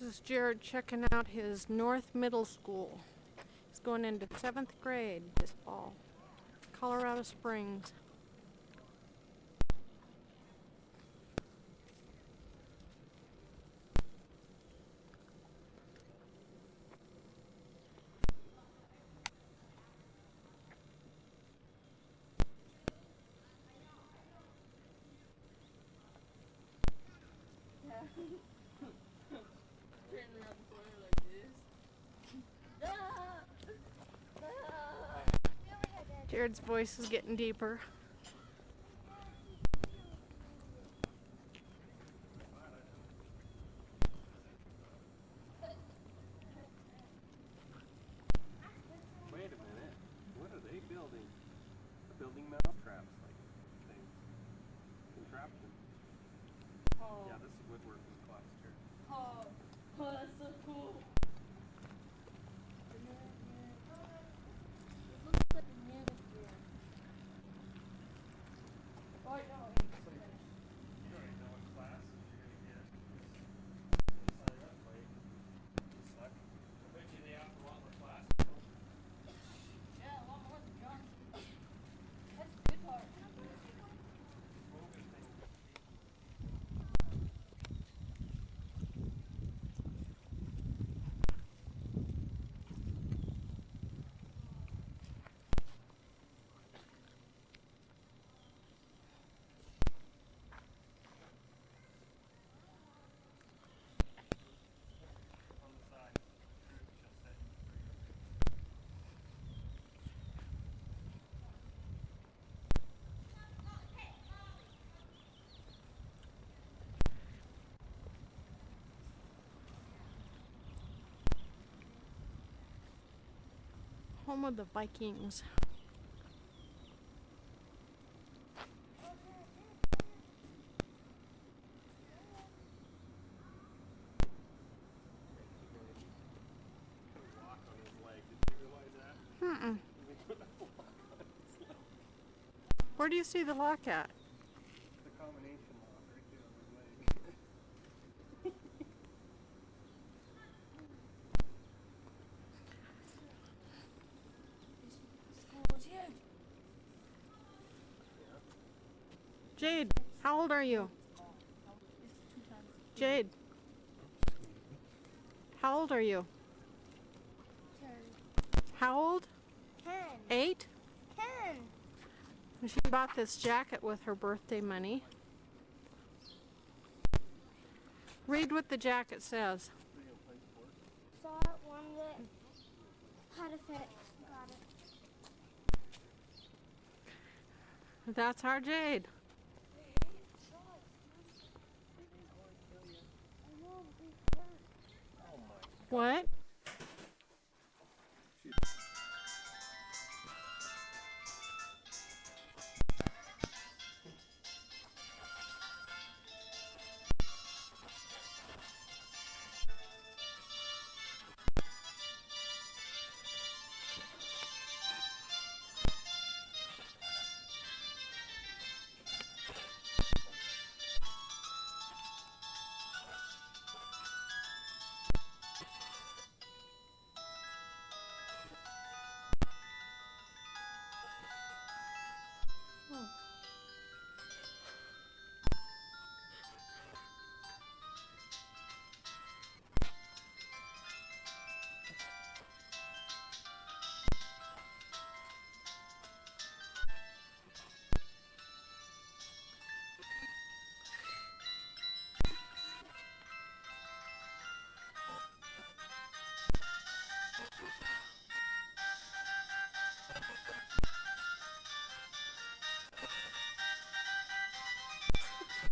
This is Jared checking out his North Middle School. He's going into 7th grade this fall. Colorado Springs. Yeah. Turn around the corner like this. Jared's voice is getting deeper. Wait a minute. What are they building? They're building mousetraps like things. Contraption. Oh. Yeah, this is woodworking class here. Oh, that's so cool. This looks like a manicure. Oh, I know. You already know what class you're going to get. Sign up late. You suck. I bet you they have a lot more classes. Yeah, a lot more than Johnson. That's the good part. Smoking thing. On the side. She'll set you free. Home of the Vikings. Lock on his leg. Did you realize that? Mm-mm. They put a lock on his leg. Where do you see the lock at? The combination lock right there on his leg. School was huge. Yeah. Jade, how old are you? It's 2 times. Jade, how old are you? 10. How old? 10. 8? 10. And she bought this jacket with her birthday money. Read what the jacket says. Saw one that had a fit. Got it. That's our Jade. Oh my. What?